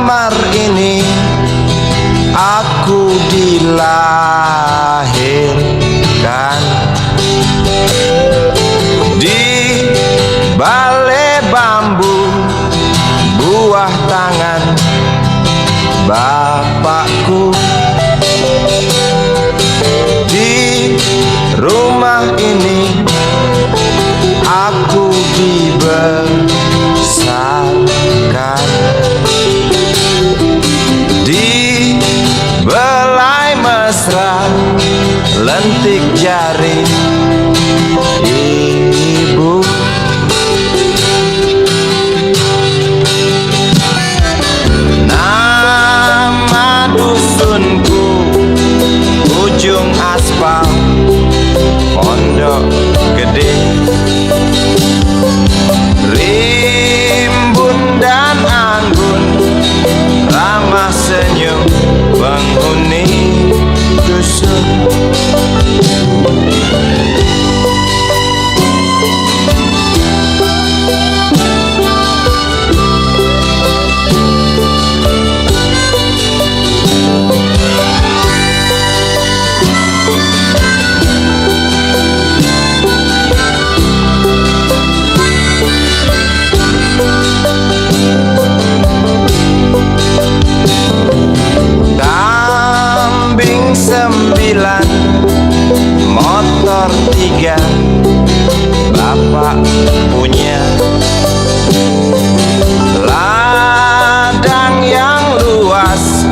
kamar ini aku dilahirkan, di balai bambu buah tangan bapakku. Di rumah ini aku dibesarkan, di belai mesra lentik jari ibu. Nama dusunku ujung aspal Pondok Gede. Rimbun dan anggun ramah senyum penghuni dusun. Kambing 9, motor 3, bapak punya. Ladang yang luas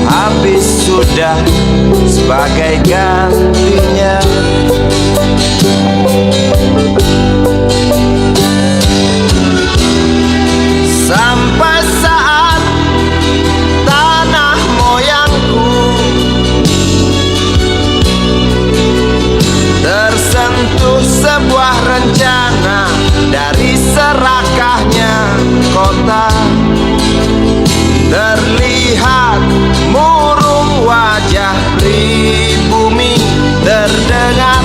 habis sudah sebagai gantinya. Sampai saat tanah moyangku tersentuh sebuah rencana dari serakahnya kota. Terlihat murung wajah pribumi, terdengar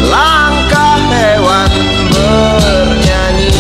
langkah hewan bernyanyi.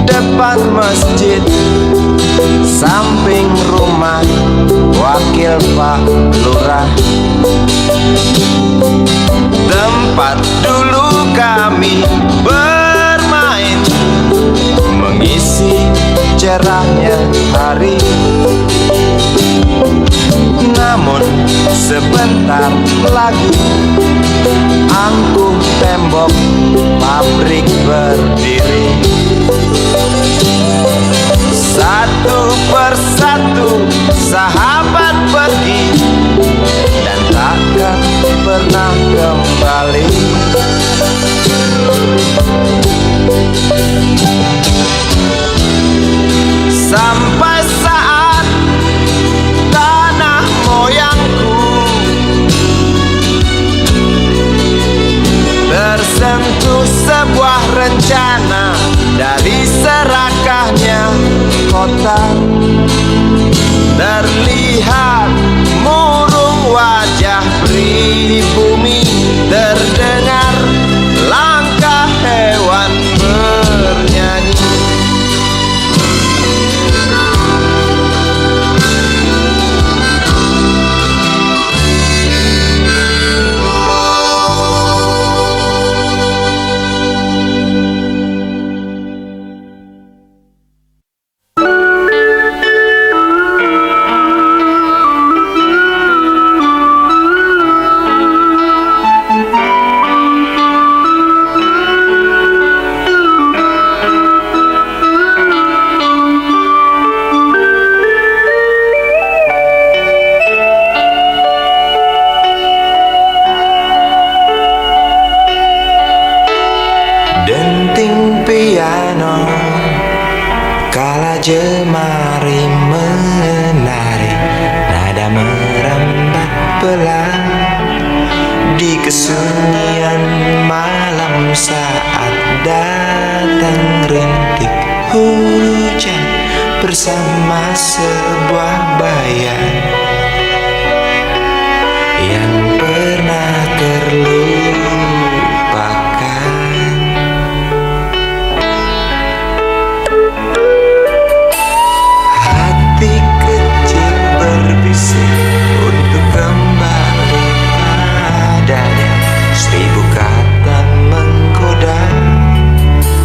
Depan masjid samping rumah wakil Pak Lurah, tempat dulu kami bermain mengisi cerahnya hari. Namun sebentar lagi angkuh tembok pabrik berdiri. Satu persatu sahabat pergi dan takkan pernah kembali. Sampai saat tanah moyangku tersentuh sebuah rencana dari serakahnya kota. Terlihat kesunyian malam saat datang rintik hujan bersama sebuah bayang yang pernah terlupakan. Hati kecil berbisik untuk kembali padanya. 1000 kata menggoda,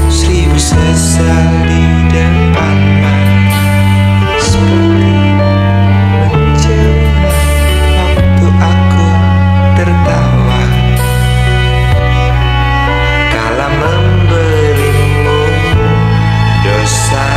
1000 sesal di depan mata, seperti menjelma waktu aku tertawa kala memberimu dosa.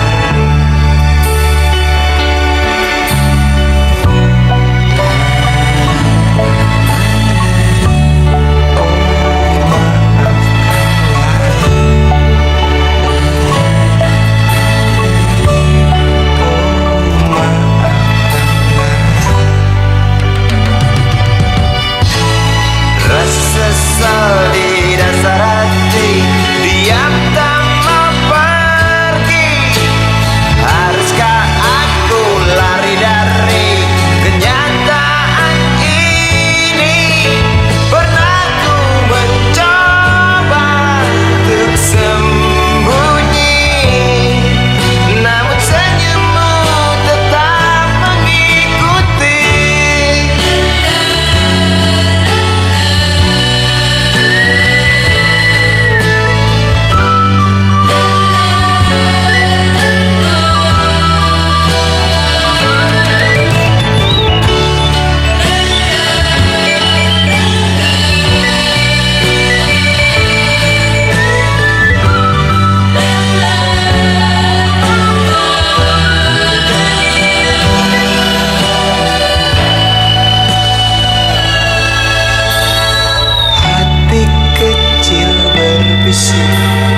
Sesal di dasar hati, diam tak mau pergi. Haruskah aku lari dari kenyataan ini? Pernah ku mencoba untuk sembunyi, namun senyummu tetap mengikuti.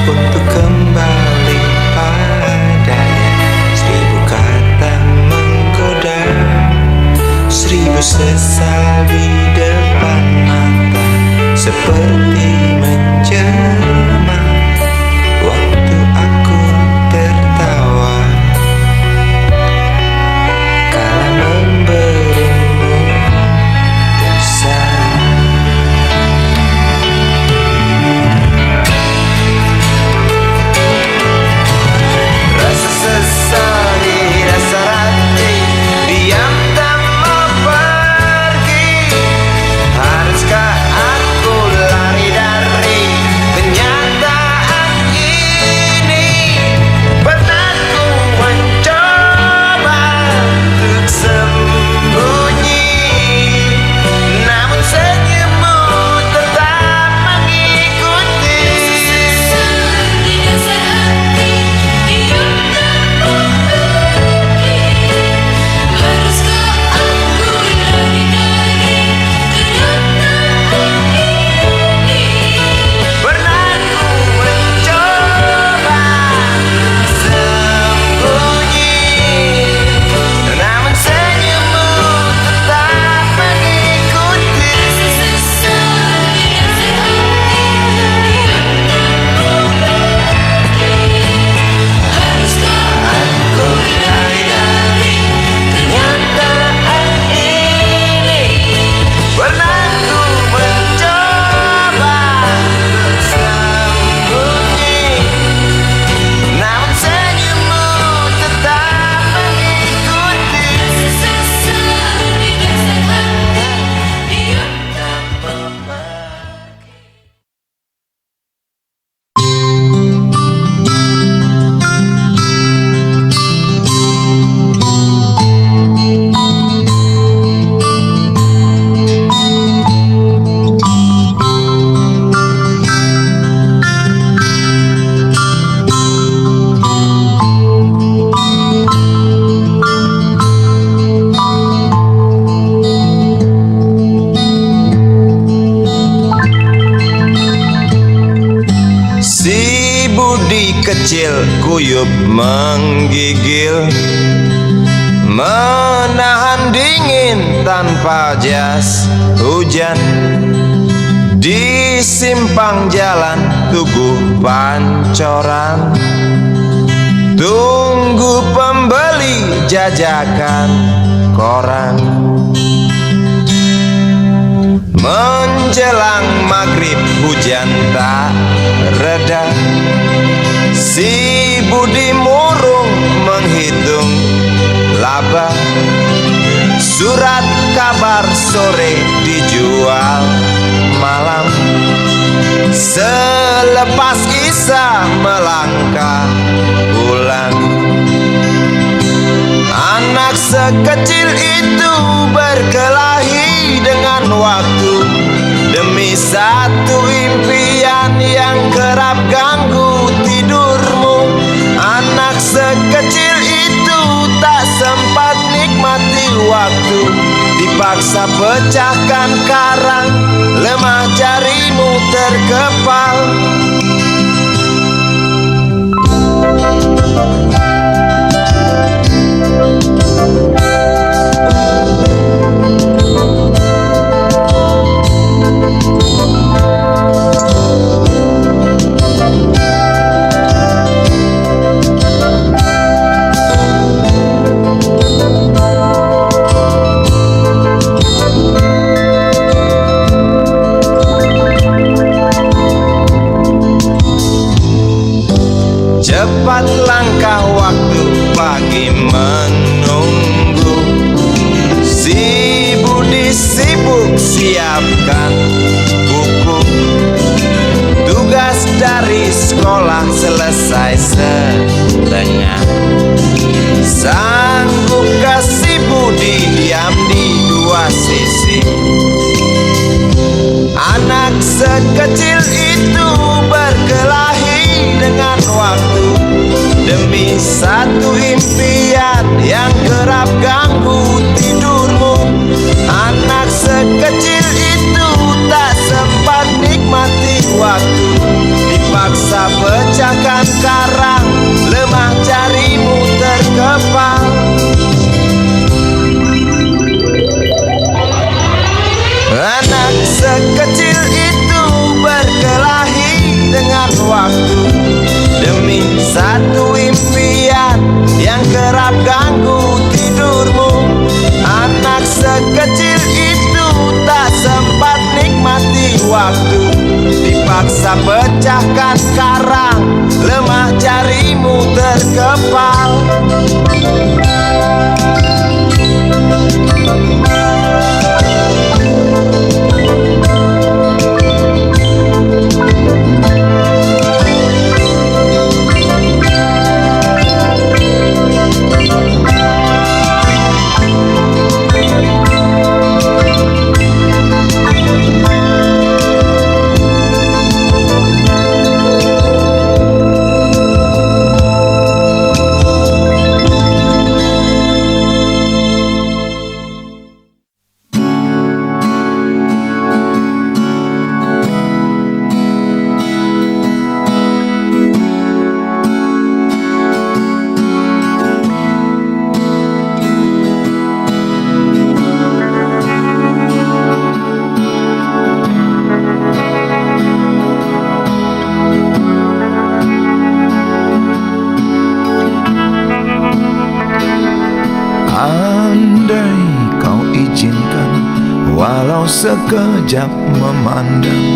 Untuk kembali padanya. 1000 kata menggoda, 1000 sesal di depan mata, seperti menjelma waktu aku tertawa kala memberimu dosa. Sesal di dasar hati, diam tak mau pergi. Haruskah aku lari dari kenyataan ini? Pernah ku mencoba untuk sembunyi, namun senyummu tetap mengikuti. Kecil kuyup menggigil, menahan dingin tanpa jas hujan. di simpang jalan Tugu Pancoran, tunggu pembeli jajakan koran. Menjelang maghrib hujan tak reda, si Budi murung menghitung laba. Surat kabar sore dijual malam, selepas Isya melangkah pulang. Anak sekecil itu berkelahi dengan waktu demi satu impian yang kerap ganggu tidurmu. Anak sekecil itu tak sempat nikmati waktu, dipaksa pecahkan karang, lemah jarimu terkepal. Cepat langkah waktu, pagi menunggu. Si Budi sibuk siapkan buku, tugas dari sekolah selesai setengah. Sanggupkah si Budi diam di dua sisi? Anak sekecil itu berkelahi dengan waktu demi satu impian yang kerap ganggu tidurmu. Anak sekecil itu tak sempat nikmati waktu, dipaksa pecahkan karang, lemah jarimu terkepal. Anak sekecil itu berkelahi dengan waktu demi satu impian yang kerap ganggu tidurmu. Anak sekecil itu tak sempat nikmati waktu, dipaksa pecahkan karang, lemah jarimu terkepal. Walau sekejap memandang,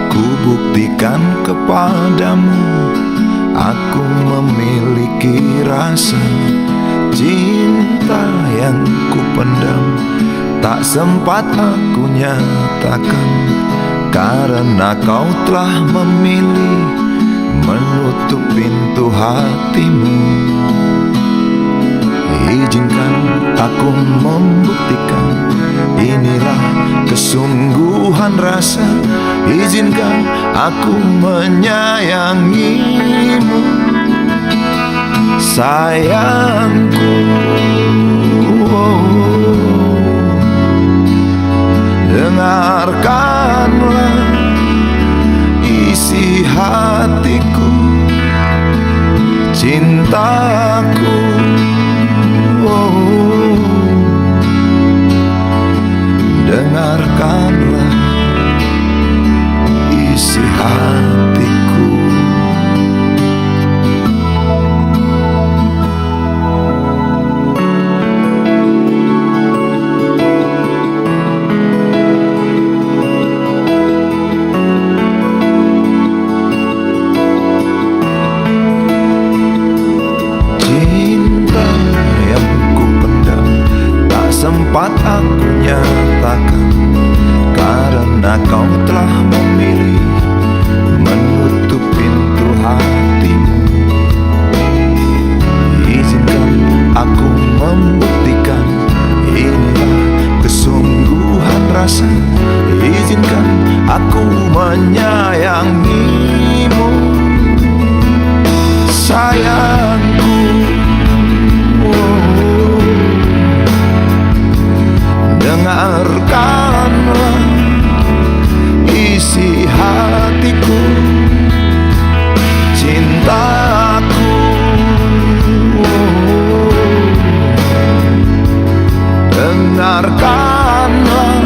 ku buktikan kepadamu, aku memiliki rasa cinta yang ku pendam. Tak sempat aku nyatakan, karena kau telah memilih menutup pintu hatimu. Izinkan aku membuktikan, inilah kesungguhan rasa. Izinkan aku menyayangimu, sayangku. Dengarkanlah isi hatiku, cintaku. Dengarkanlah isi hatiku. Cinta yang ku pendam tak sempat aku nyatakan, karena kau telah memilih menutup pintu hatimu. Izinkan aku membuktikan inilah kesungguhan rasa. Izinkan aku menyayangimu, sayangku. Dengarkanlah isi hatiku, cintaku. Dengarkanlah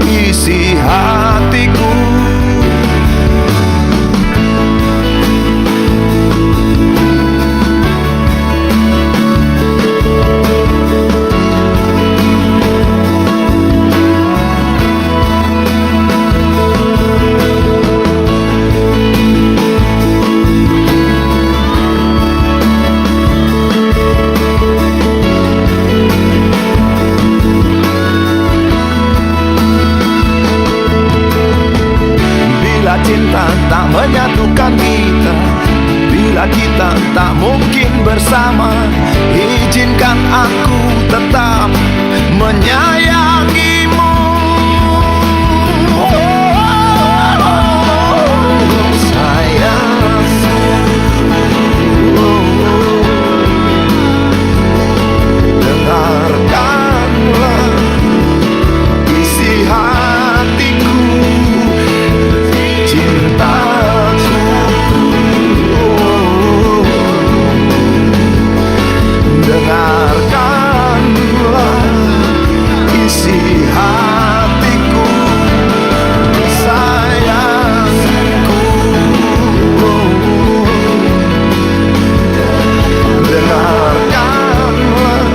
isi hatiku. Bila cinta tak menyatukan kita, bila kita tak mungkin bersama, izinkan aku tetap menyayangimu. Sayang, dengarkanlah isi hatiku, cintaku. Dengarkanlah isi hatiku, sayangku. Dengarkanlah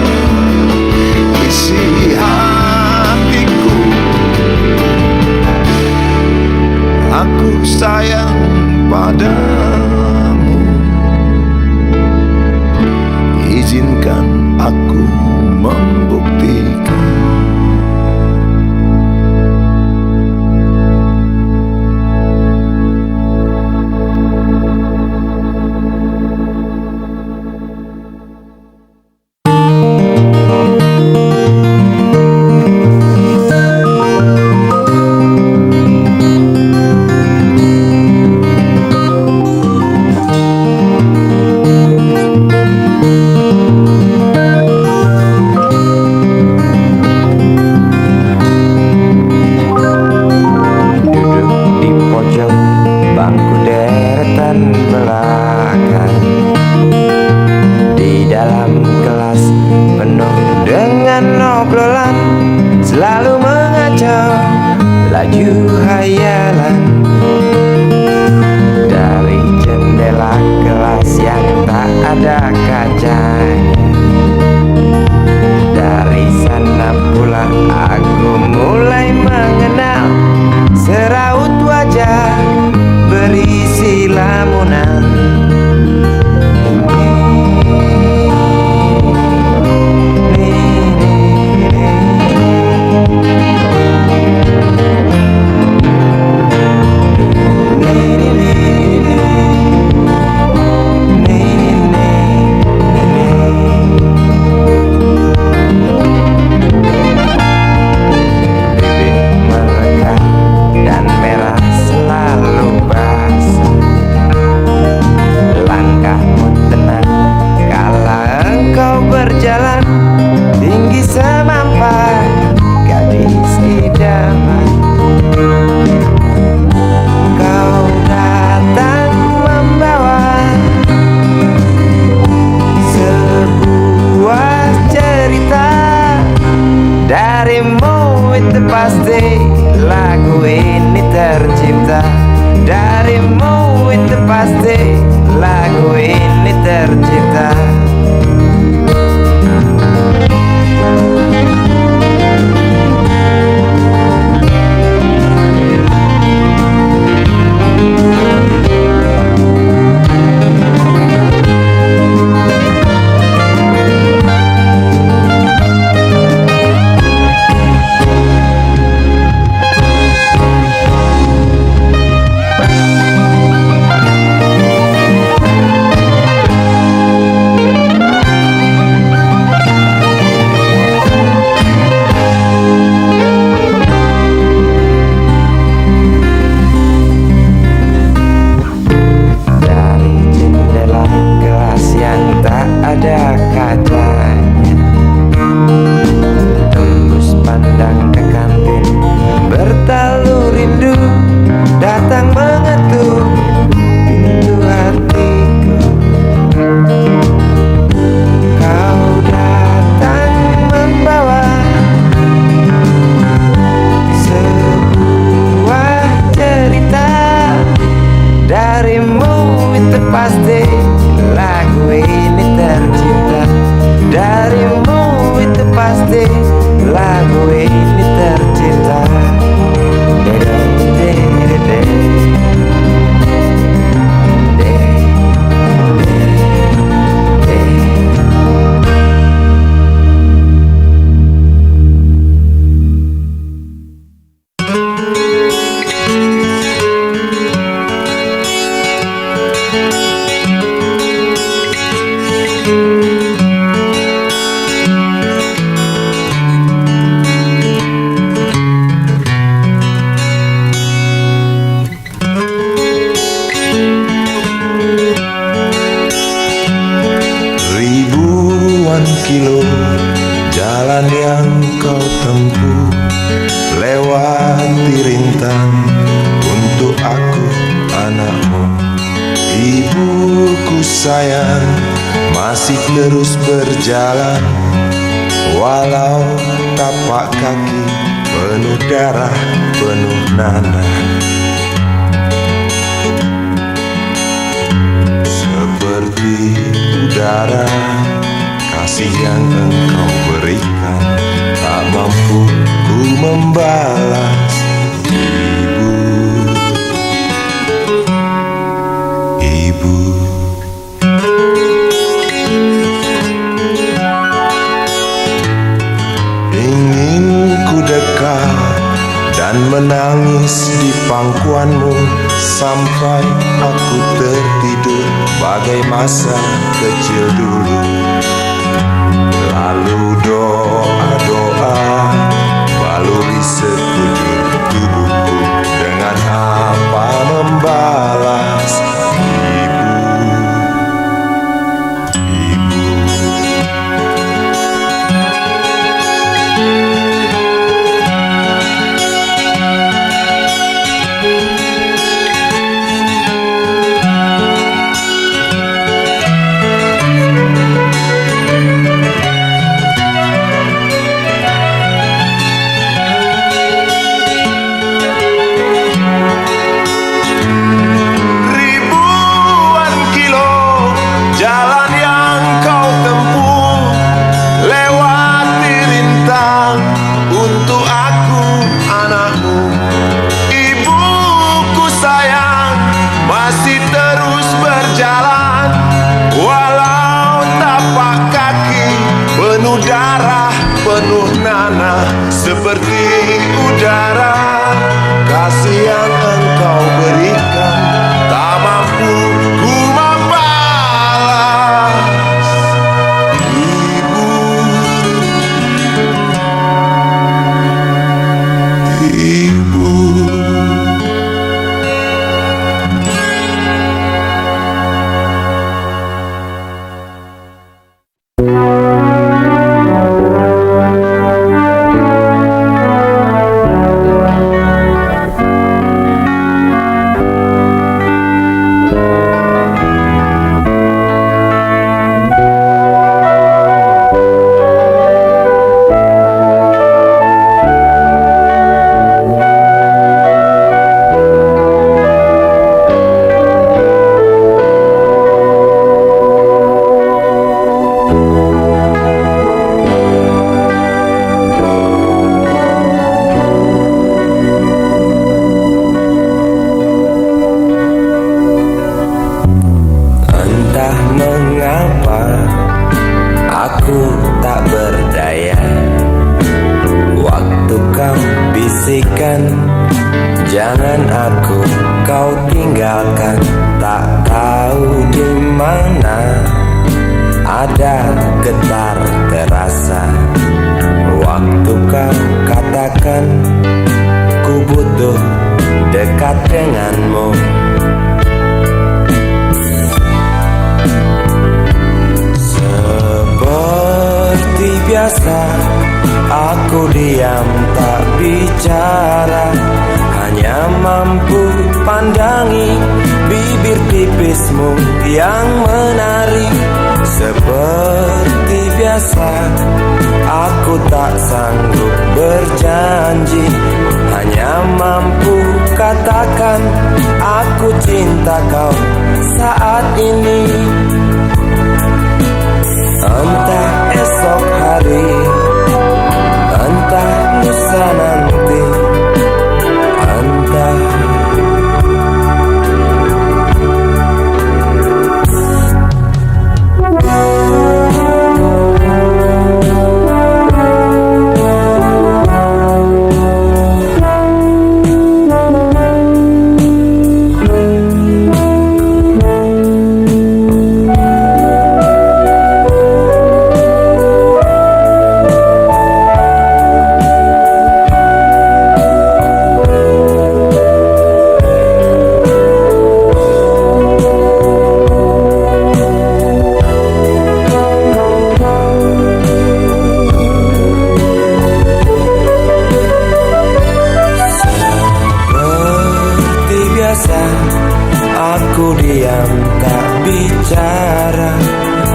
isi hatiku. Aku sayang padamu, izinkan aku membuktikan. lagu ini tercipta darimu, itu pasti lagu ini tercipta. Ada kacanya, tembus pandang ke kantin, bertalu rindu datang mengetuk pintu hatiku. Kau datang membawa sebuah cerita darimu, itu pasti lagu ini tercipta darimu, itu pasti lagu ini tercipta. Ribuan kilo jalan yang kau tempuh, lewati rintang untuk aku anakmu. Ibuku sayang, masih terus berjalan, walau tapak kaki penuh darah, penuh nanah. Seperti udara, kasih yang engkau berikan tak mampu ku membalas. Ibu, ingin ku dekat dan menangis di pangkuanmu sampai aku tertidur bagai masa kecil dulu. Lalu doa-doa baluri sekujur tubuhku, dengan apa membalas. bisikan, jangan aku kau tinggalkan. Tak tahu di mana ada getar terasa waktu kau katakan ku butuh dekat denganmu. Seperti biasa aku diam tak bicara, hanya mampu pandangi bibir tipismu yang menari. Seperti biasa aku tak sanggup berjanji, hanya mampu katakan aku cinta kau saat ini. Entah esok hari, entah lusa nanti, entah aku diam tak bicara,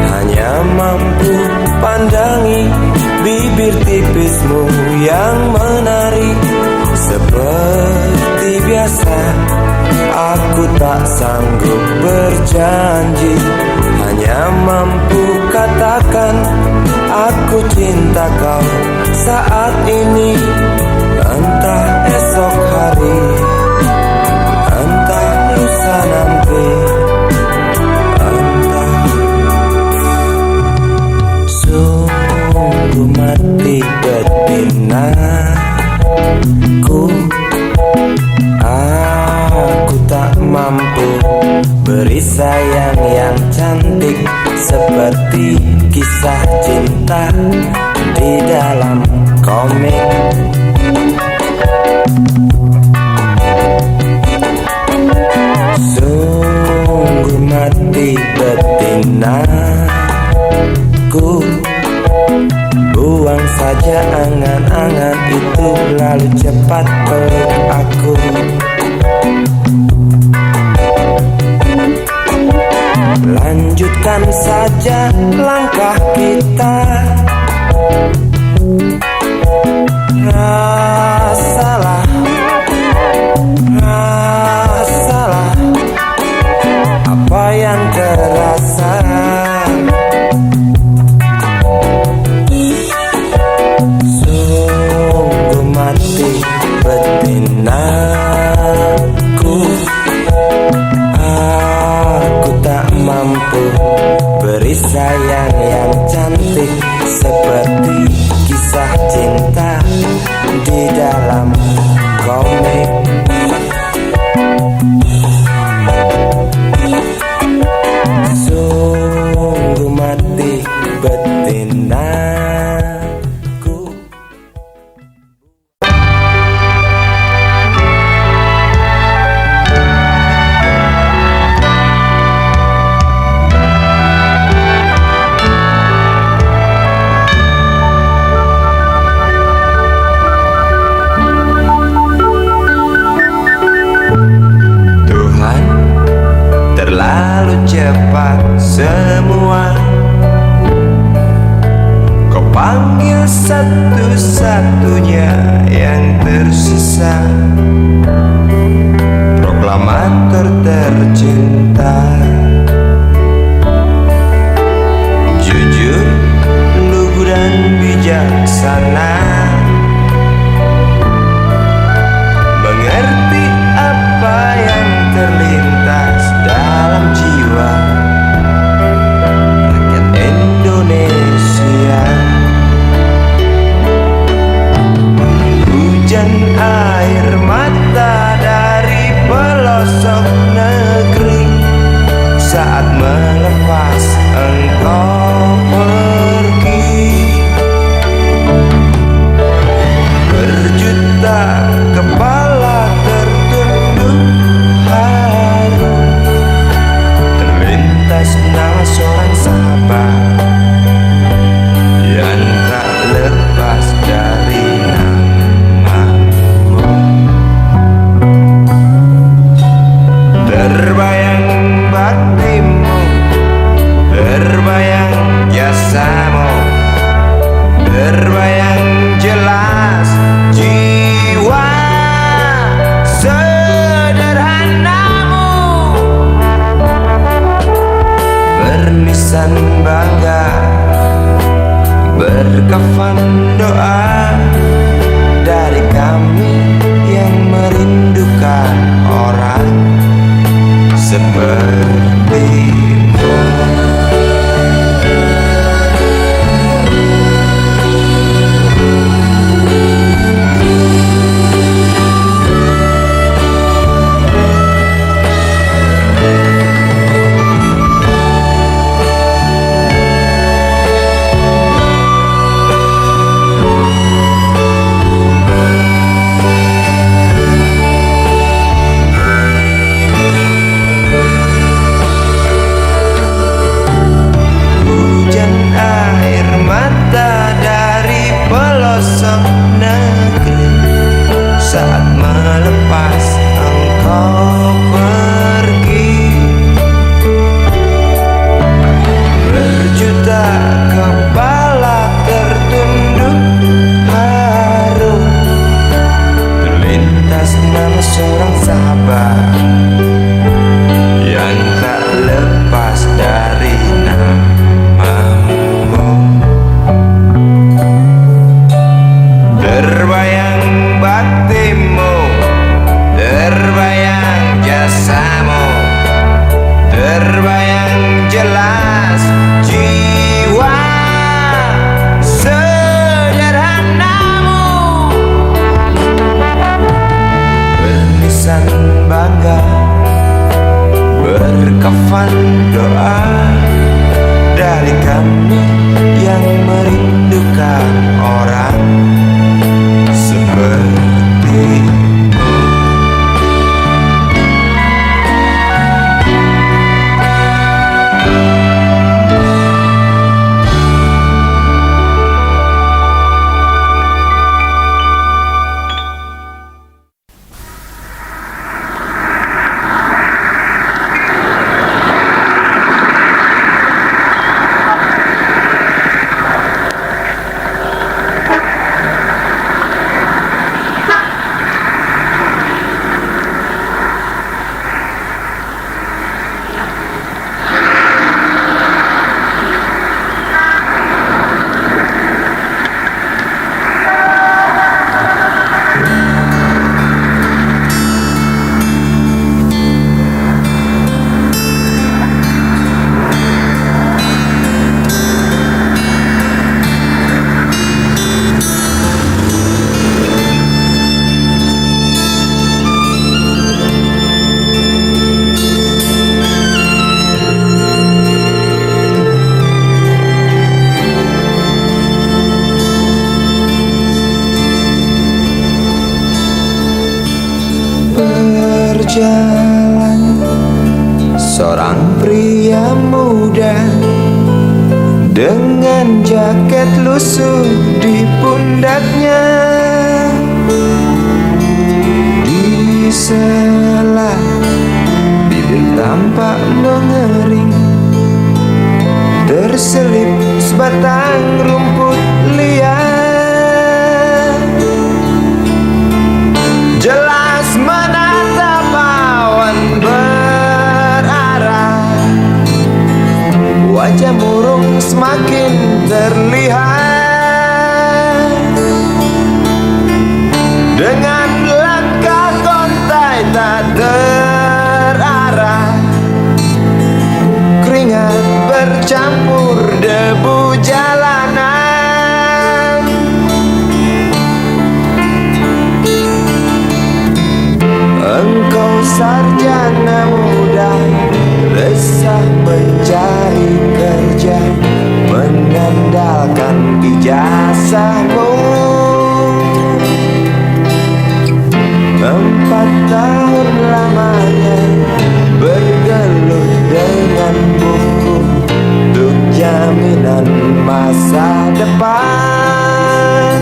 hanya mampu pandangi bibir tipismu yang menari. Seperti biasa aku tak sanggup berjanji, hanya mampu katakan aku cinta kau saat ini. Entah esok hari, entah lusa nanti, entah. Sungguh mati betinaku, aku tak mampu beri sayang yang cantik seperti kisah cinta di dalam komik. Sungguh mati betinaku, buang saja angan-angan itu, lalu cepat peluk aku. Lanjutkan saja langkah kita, rasalah apa yang terasa. Sungguh mati betinaku, aku tak mampu beri sayang yang cantik seperti kisah cinta di dalam komik. Sungguh mati betinaku. Tuhan, terlalu cepat semua. Kau panggil satu-satunya yang tersisa, proklamator tercinta. Jujur, lugu dan bijaksana, mengerti apa yang terlintas dalam jiwa rakyat Indonesia. Hujan air mata dari pelosok negeri saat melepas engkau pergi. Berjuta kepala tertunduk haru, terlintas nama seorang sahabat yang tak lepas dari namamu. Terbayang baktimu, terbayang jasamu, terbayang jelas jiwa sederhanamu, bernisan bangga, berkafan doa dari kami yang merindukan orang sepertimu. Saat melepas engkau pergi, berjuta kepala tertunduk haru, terlintas nama seorang sahabat yang tak lepas dari namamu. Terbayang baktimu, terbayang jasamu, terbayang jelas jiwa sederhanamu, bernisan bangga, berkafan doa dari kami yang merindukan orang seperti. Berjalan seorang pria muda dengan jaket lusuh di pundaknya, di sela bibir tampak mengering, terselip sebatang rumput liar. Jelas menatap awan berarah, wajah murung semakin terlihat. Dengan langkah kontai tak terarah, keringat bercampur debu jalanan. sarjana muda, resah mencari kerja, mengandalkan ijazahmu. 4 tahun lamanya bergelut dengan buku untuk jaminan masa depan.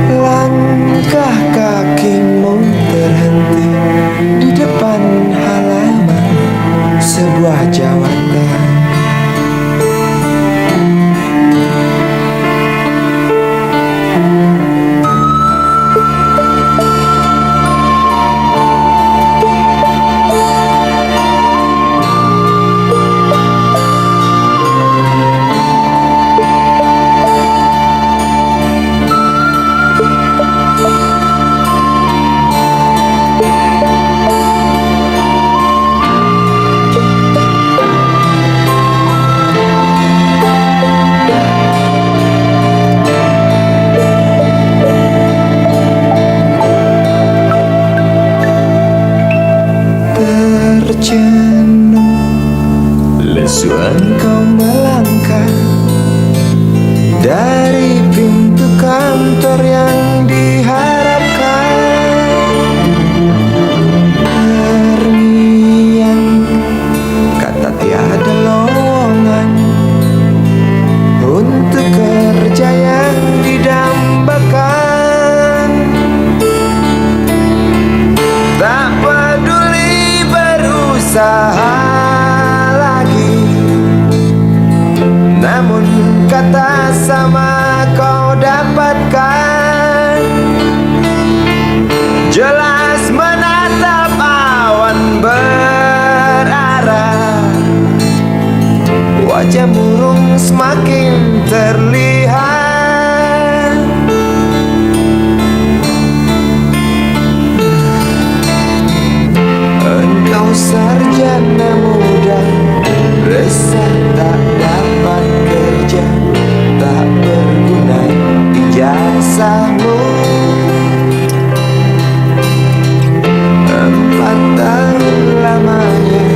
Langkah kakimu terhenti di depan halaman sebuah jawatan. Lesu engkau melangkah dari pintu kantor yang diharapkan. Terngiang kata tiada lowongan untuk kerja yang didambakan. Tak peduli berusaha, namun kata sama kau dapatkan. Jelas menatap awan berarah, wajah murung semakin terlihat. Engkau sarjana muda, resah tak dapat kerja, tak berguna ijazahmu. 4 tahun lamanya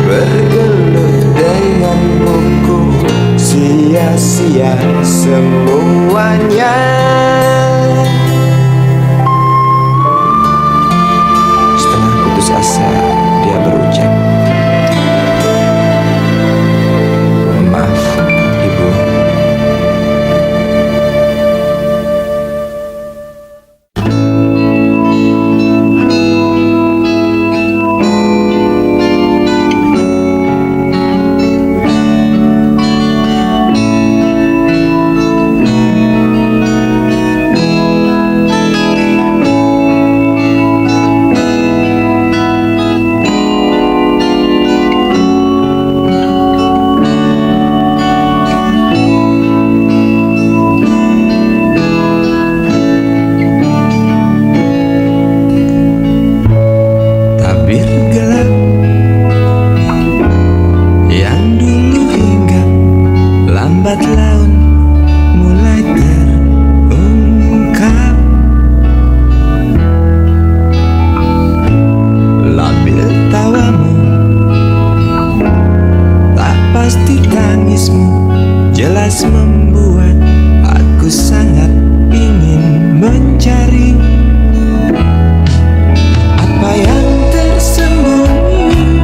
bergelut dengan buku, sia-sia semuanya. Setengah putus asa dia berucap, "Maaf, Ibu." Lambat laun mulai terungkap, labil tawamu, tak pasti tangismu, jelas membuat aku sangat ingin mencari apa yang tersembunyi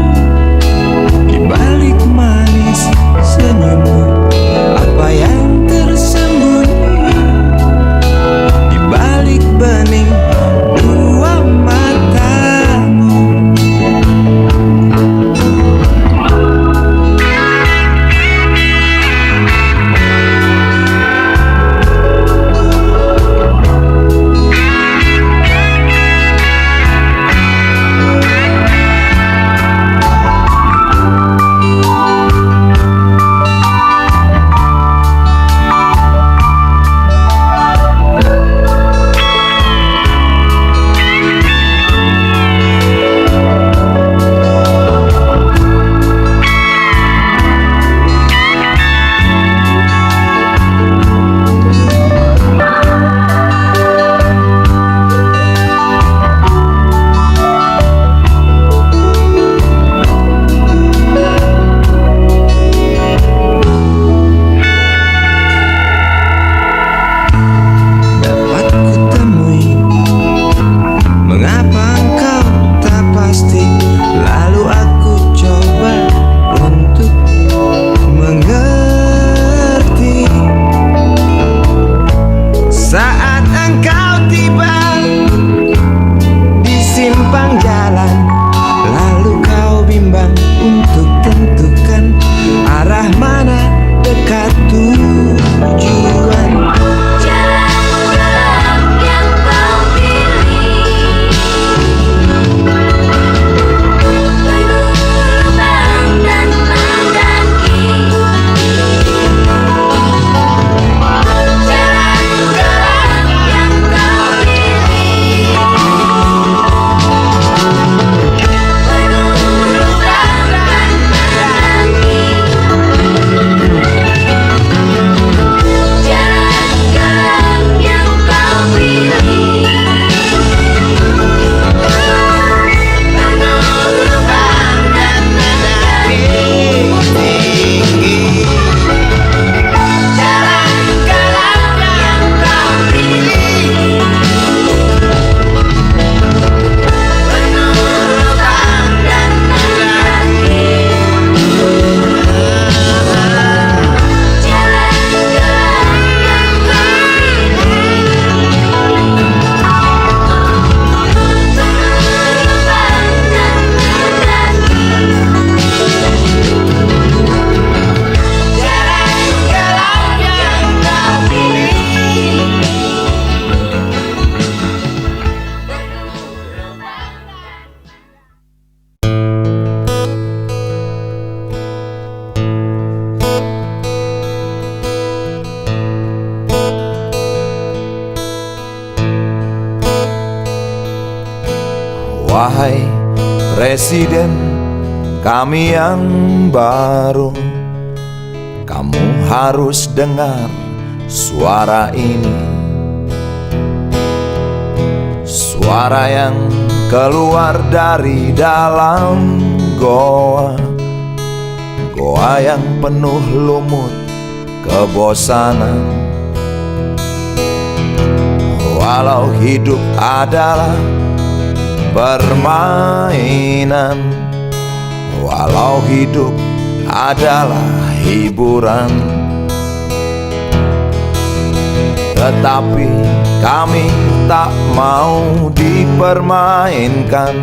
di balik manis senyummu. Apa yang tersembunyi di balik bening dua matamu. Wahai Presiden kami yang baru, kamu harus dengar suara ini. Suara yang keluar dari dalam goa, goa yang penuh lumut kebosanan. Walau hidup adalah permainan, walau hidup adalah hiburan, tetapi kami tak mau dipermainkan,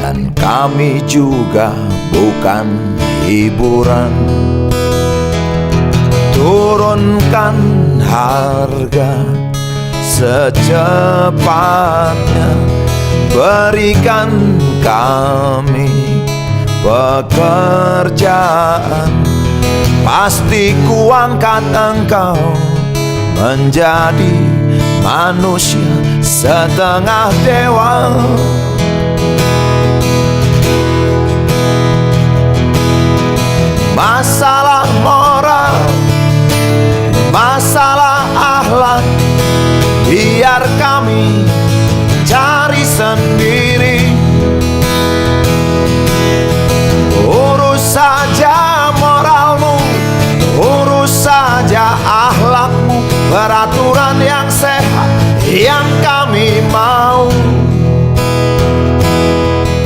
dan kami juga bukan hiburan. Turunkan harga secepatnya, berikan kami pekerjaan. Pasti ku angkat engkau menjadi manusia setengah dewa. Masalah moral, masalah akhlak, biar kami cari sendiri. Urus saja moralmu, urus saja akhlakmu, peraturan yang sehat yang kami mau.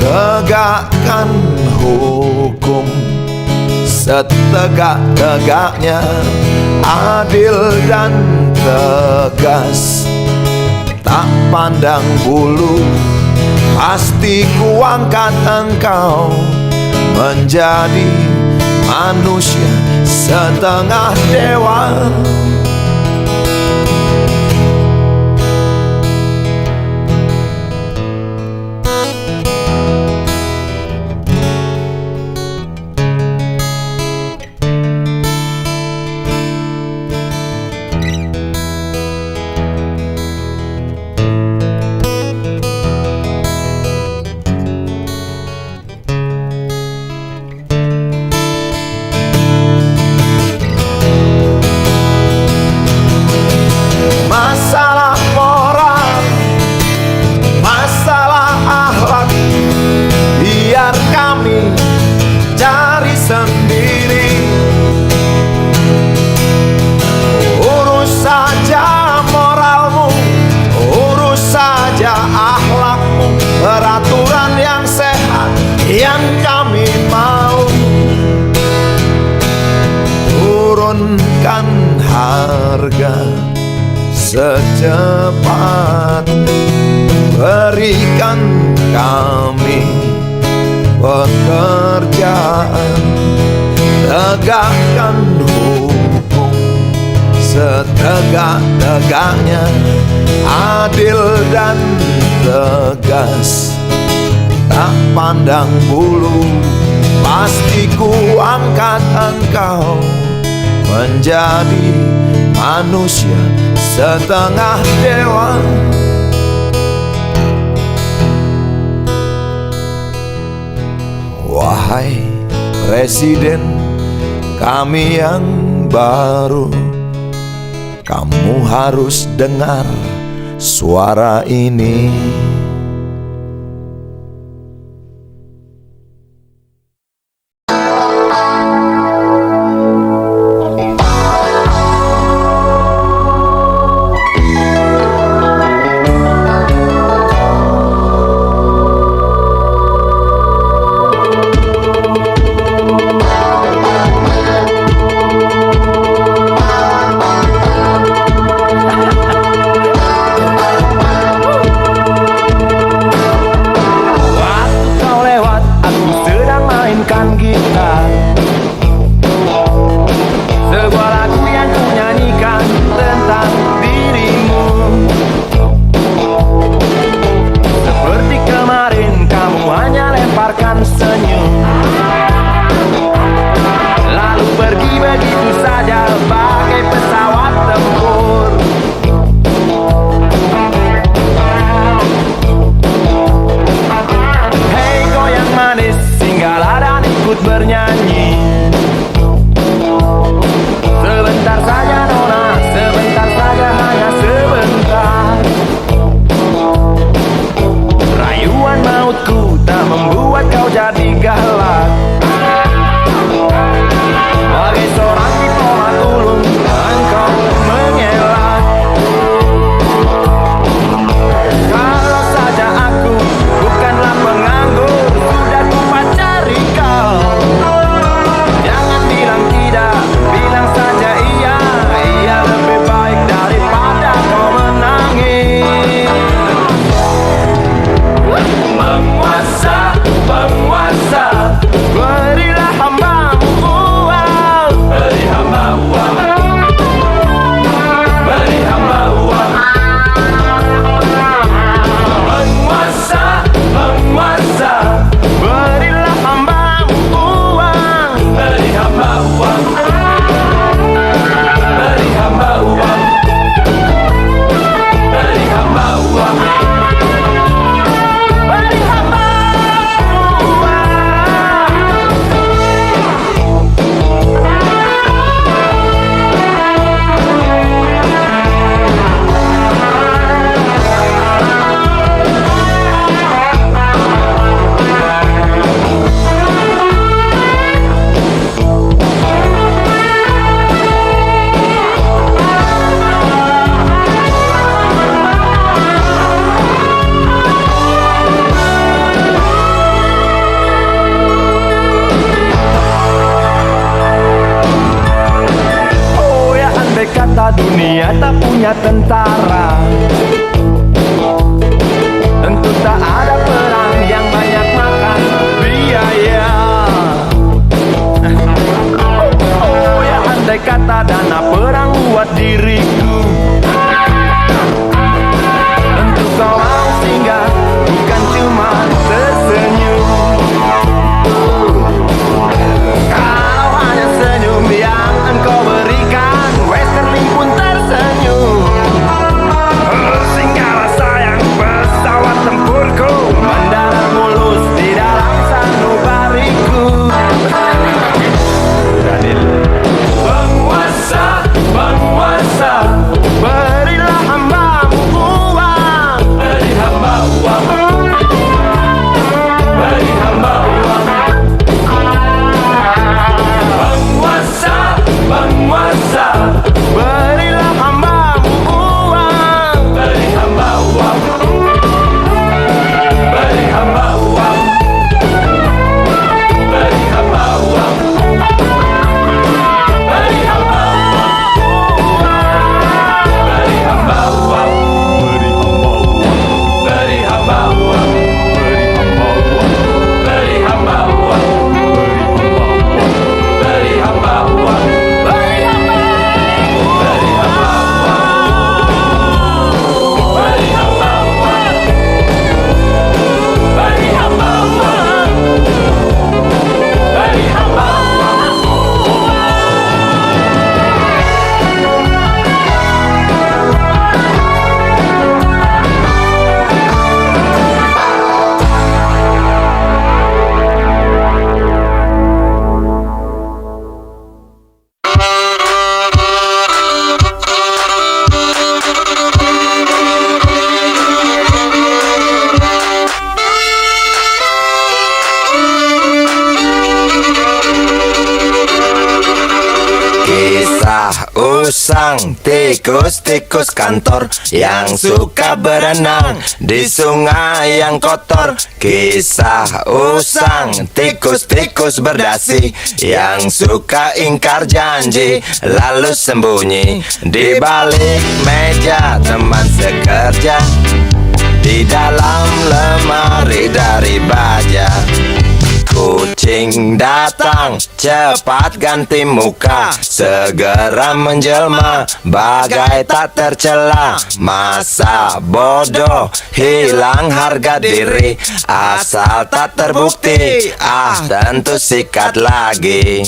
Tegakkan hukum setegak-tegaknya, adil dan tegas, tak pandang bulu. Pasti ku angkat engkau menjadi manusia setengah dewa. Masalah moral, masalah akhlak, biar kami cari sendiri. Urus saja moralmu, urus saja akhlakmu, peraturan yang sehat yang kami mau. Turunkan harga secepat, berikan kami pekerjaan. Tegakkan hukum setegak-tegaknya, adil dan tegas, tak pandang bulu. Pasti ku angkat engkau menjadi manusia setengah dewa. Wahai Presiden kami yang baru, kamu harus dengar suara ini. membuat kau jadi galak. Bagai seorang diplomat ulung engkau mengelak. Kalau saja aku bukanlah penganggur, sudah ku pacari kau. Jangan bilang tidak, bilang saja iya. Iya lebih baik daripada kau menangis. Penguasa, penguasa, berilah hambamu uang. Beri hamba uang. Beri hamba uang. Penguasa, penguasa, berilah hambamu uang. Beri hamba uang. Beri hamba uang. Beri hamba uang. Beri hamba uang. Oh ya, andai kata dunia tak punya tentara, tentu tak ada perang yang banyak makan biaya. Oh ya, andai kata dana perang buat diriku, tentu kau mau singgah, bukan cuma tersenyum. Kalau hanya senyum yang engkau berikan, Westerling pun tersenyum. Singgahlah sayang pesawat tempurku, mendarat mulus di dalam sanubariku. Penguasa, penguasa, berilah hambamu uang. Beri hamba uang. Beri hamba uang. Penguasa, penguasa, berilah hambamu uang. Beri hamba uang. Beri hamba uang. Beri hamba uang. Beri hamba uang. Beri hamba uang. Beri hamba uang. Beri hamba uang. Beri hamba uang. Beri hamba. Beri hamba uang. Beri hamba uang. Beri hamba uang. Beri hamba uang. Kisah usang tikus-tikus kantor yang suka berenang di sungai yang kotor. Kisah usang tikus-tikus berdasi yang suka ingkar janji lalu sembunyi di balik meja teman sekerja, di dalam lemari dari baja. Kucing datang, cepat ganti muka, segera menjelma, bagai tak tercela. Masa bodoh, hilang harga diri, asal tak terbukti, tentu sikat lagi.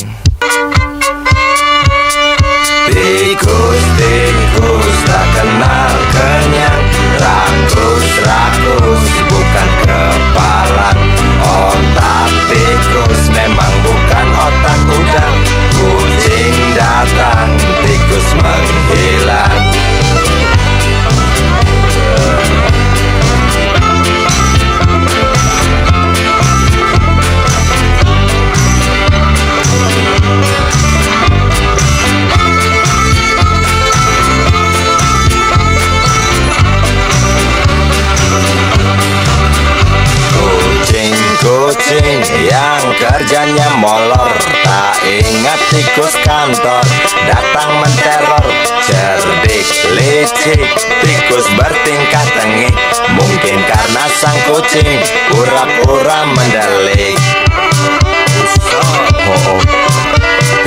Tikus-tikus tak kenal kenyang, rakus-rakus bukan kepalan. Otak tikus memang bukan otak udang. Kucing datang, tikus menghilang. kerjanya molor, tak ingat tikus kantor datang menteror. Cerdik, licik, tikus bertingkah tengik, mungkin karena sang kucing pura-pura mendelik. Oh.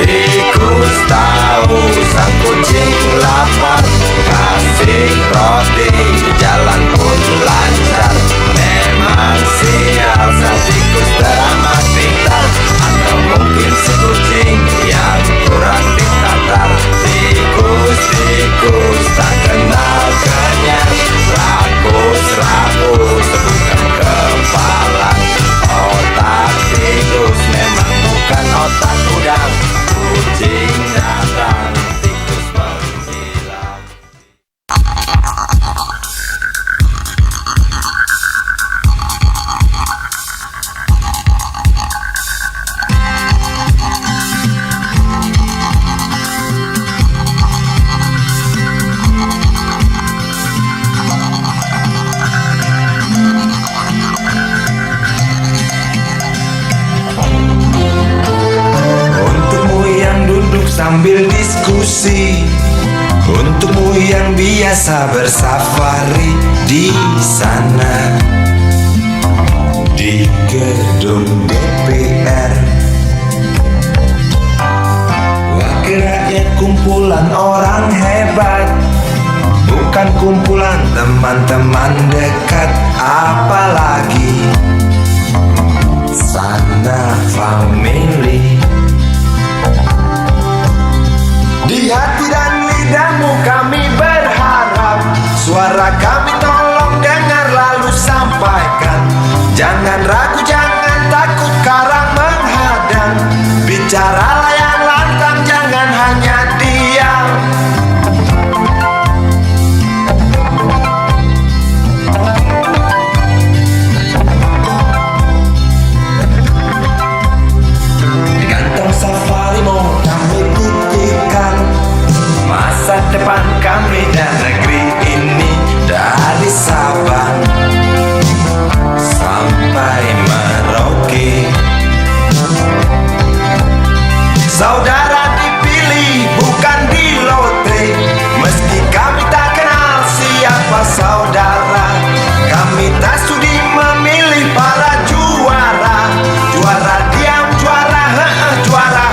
Tikus tahu sang kucing lapar, kasih roti, jalan pun lancar. Memang sial sang tikus teramat pintar, atau mungkin si kucing yang kurang ditatar. Tikus tak kenal kenyang, rakus bukan kepala. Otak tikus memang bukan otak udang. Kucing datang, tikus menghilang. Sambil diskusi, untukmu yang biasa bersafari di sana, di gedung DPR. Wakil rakyat kumpulan orang hebat, bukan kumpulan teman-teman dekat. Apalagi sana family. Di hati dan lidahmu kami berharap, suara kami tolong dengar lalu sampaikan. Jangan ragu, jangan takut karang menghadang. Bicaralah yang lantang, jangan hanya diam. Di kantong safarimu kami titipkan masa depan kami dan negeri ini, dari Sabang sampai Merauke. Saudara dipilih bukan di lotre, meski kami tak kenal siapa saudara. Kami tak sudi memilih para juara, juara diam, juara juara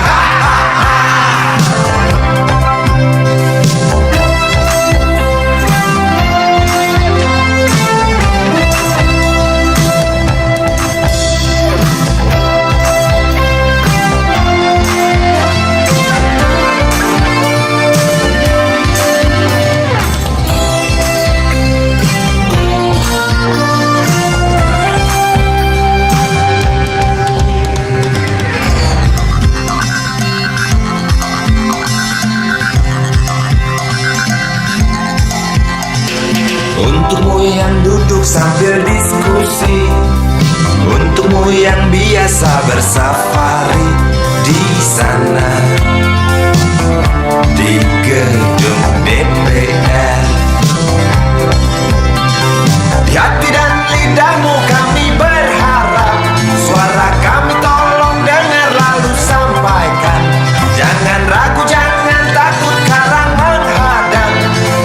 untukmu yang duduk sambil diskusi, untukmu yang biasa bersafari di sana, di gedung DPR. Di hati dan lidahmu kami berharap, suara kami tolong dengar lalu sampaikan. Jangan ragu, jangan takut karang menghadang.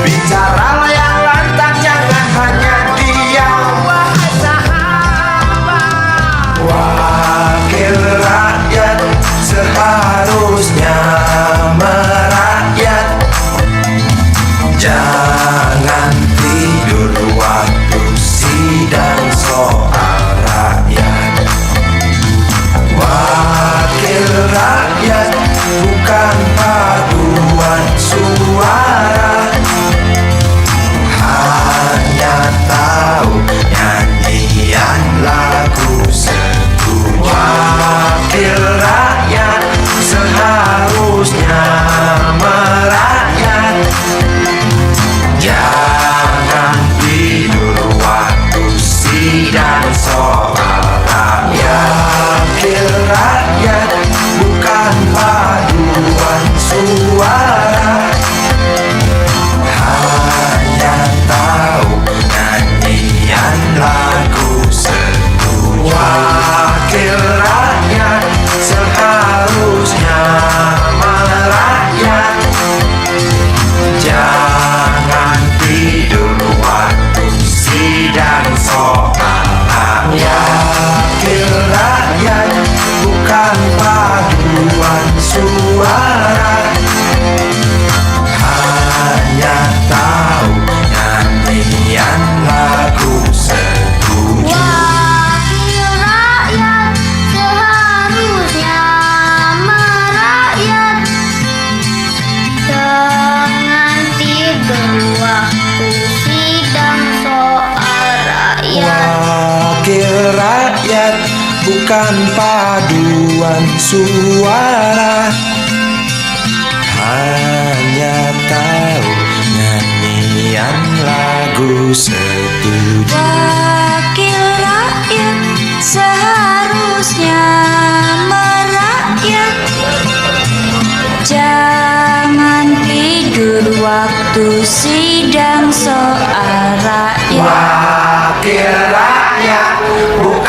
Bicaralah yang lantang, jangan hanya diam. Wakil rakyat seharusnya Wakil rakyat bukan paduan suara, hanya tahu nyanyian lagu setuju. Wakil rakyat seharusnya merakyat, jangan tidur waktu sidang soal rakyat. Wakil rakyat bukan paduan suara, hanya tahu nyanyian lagu setuju. Wakil rakyat seharusnya merakyat, jangan tidur waktu sidang soal rakyat. Wakil rakyat bukan